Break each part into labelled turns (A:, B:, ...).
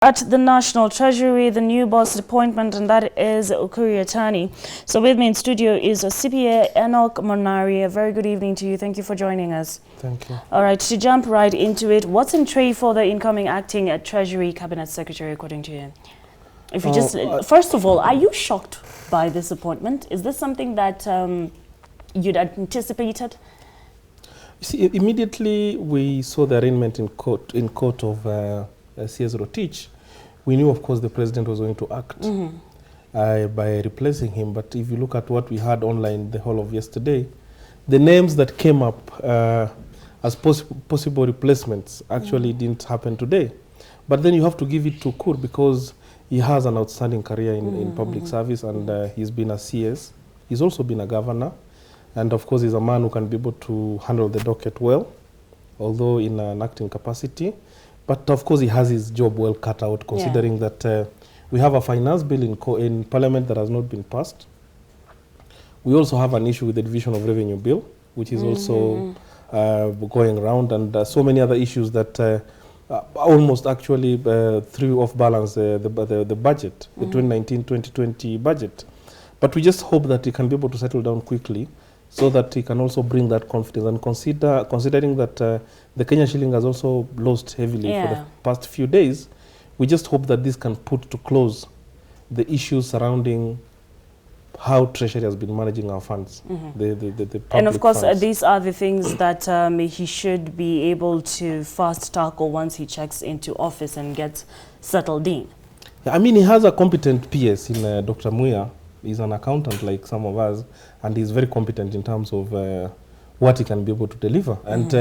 A: At the National Treasury, the new boss appointment, and that is Ukur Yatani. So with me in studio is CPA Enoch Monari. A very good evening to you. Thank you for joining us.
B: Thank you.
A: All right, to jump right into it, what's in tray for the incoming acting Treasury Cabinet Secretary, according to you? If you first of all, are you shocked by this appointment? Is this something that you'd anticipated?
B: You see, immediately we saw the arraignment in court of CS Rotich. We knew, of course, the president was going to act by replacing him. But if you look at what we had online the whole of yesterday, the names that came up as possible replacements actually didn't happen today. But then you have to give it to Ukur because he has an outstanding career in public service, and he's been a CS. He's also been a governor. And of course, he's a man who can be able to handle the docket well, although in an acting capacity. But of course, he has his job well cut out, considering that we have a finance bill in Parliament that has not been passed. We also have an issue with the Division of Revenue Bill, which is also going around, and so many other issues that almost actually threw off balance the budget, the 2019-2020 budget. But we just hope that he can be able to settle down quickly, so that he can also bring that confidence. And considering that the Kenya shilling has also lost heavily for the past few days, we just hope that this can put to close the issues surrounding how Treasury has been managing our funds, the public
A: and of course,
B: funds.
A: These are the things that he should be able to fast tackle once he checks into office and gets settled in.
B: Yeah, I mean, he has a competent PS in Dr. Muya. He's an accountant like some of us, and he's very competent in terms of what he can be able to deliver. And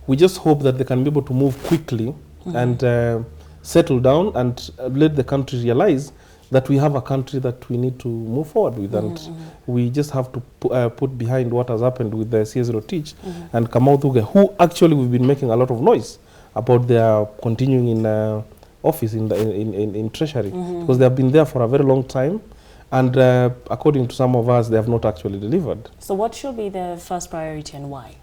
B: we just hope that they can be able to move quickly and settle down and let the country realize that we have a country that we need to move forward with. And we just have to put behind what has happened with the CS Rotich and Kamau Thuge, who actually we've been making a lot of noise about their continuing in office in Treasury, because they have been there for a very long time. And according to some of us, they have not actually delivered.
A: So what should be the first priority and why?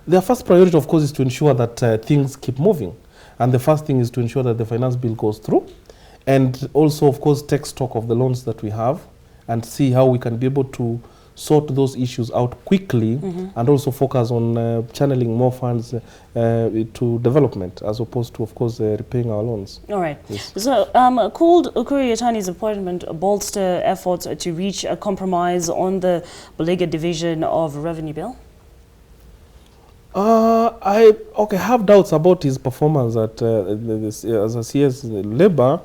B: Their first priority, of course, is to ensure that things keep moving. And the first thing is to ensure that the finance bill goes through. And also, of course, take stock of the loans that we have and see how we can be able to sort those issues out quickly and also focus on channeling more funds to development as opposed to, of course, repaying our loans.
A: All right.
B: Yes.
A: So could Ukur Yatani's appointment bolster efforts to reach a compromise on the beleaguered division of revenue bill?
B: I have doubts about his performance at as a CS Labour,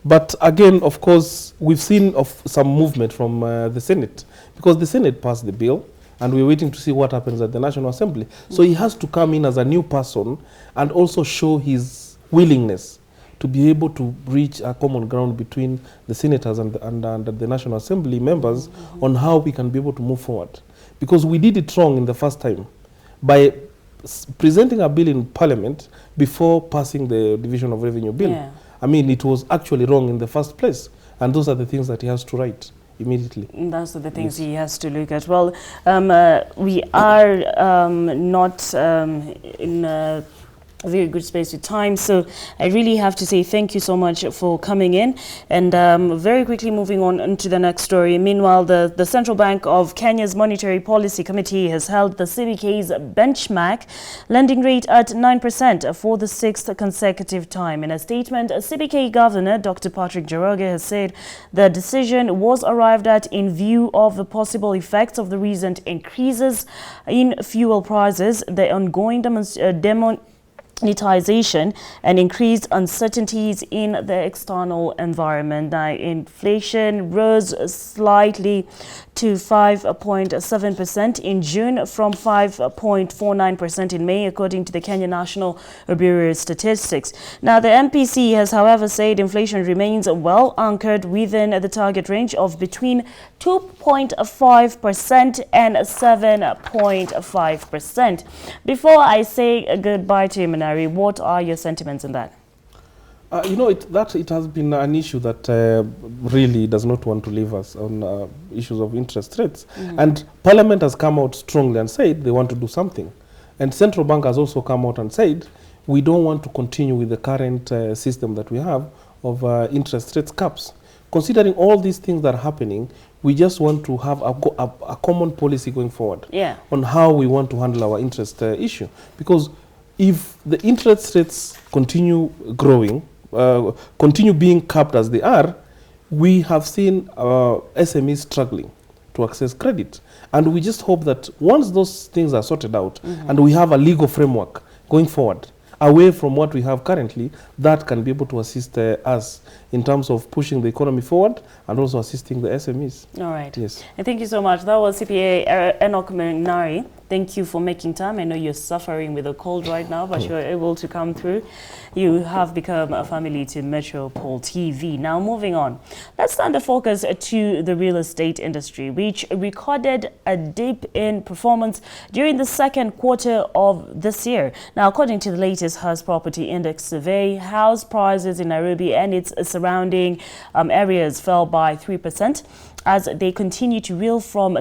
B: but again, of course, we've seen some movement from the Senate, because the Senate passed the bill, and we're waiting to see what happens at the National Assembly. So he has to come in as a new person and also show his willingness to be able to reach a common ground between the senators and the National Assembly members on how we can be able to move forward. Because we did it wrong in the first time by presenting a bill in Parliament before passing the Division of Revenue Bill.
A: Yeah.
B: I mean, it was actually wrong in the first place. And those are the things that he has to right immediately.
A: Those are the things he has to look at. Well, we are not in a very good space with time, so I really have to say thank you so much for coming in. And very quickly moving on to the next story. Meanwhile, the Central Bank of Kenya's Monetary Policy Committee has held the CBK's benchmark lending rate at 9% for the 6th consecutive time. In a statement, CBK Governor Dr. Patrick Njoroge has said the decision was arrived at in view of the possible effects of the recent increases in fuel prices, the ongoing monetization and increased uncertainties in the external environment. Now, inflation rose slightly to 5.7% in June from 5.49% in May, according to the Kenya National Bureau of Statistics. Now, the MPC has, however, said inflation remains well anchored within the target range of between 2.5% and 7.5%. Before I say goodbye to you, Monari, what are your sentiments on that?
B: You know, it has been an issue that really does not want to leave us on issues of interest rates. And Parliament has come out strongly and said they want to do something. And Central Bank has also come out and said we don't want to continue with the current system that we have of interest rates caps. Considering all these things that are happening, we just want to have a common policy going forward on how we want to handle our interest issue. Because if the interest rates continue growing, continue being capped as they are, we have seen SMEs struggling to access credit. And we just hope that once those things are sorted out and we have a legal framework going forward, away from what we have currently, that can be able to assist us in terms of pushing the economy forward and also assisting the SMEs.
A: All right.
B: Yes.
A: And thank you so much. That was CPA Enoch Menari. Thank you for making time. I know you're suffering with a cold right now, but you're able to come through. You have become a family to Metropole TV. Now, moving on. Let's turn the focus to the real estate industry, which recorded a dip in performance during the second quarter of this year. Now, according to the latest House Property Index survey, house prices in Nairobi and its surrounding areas fell by 3% as they continue to reel from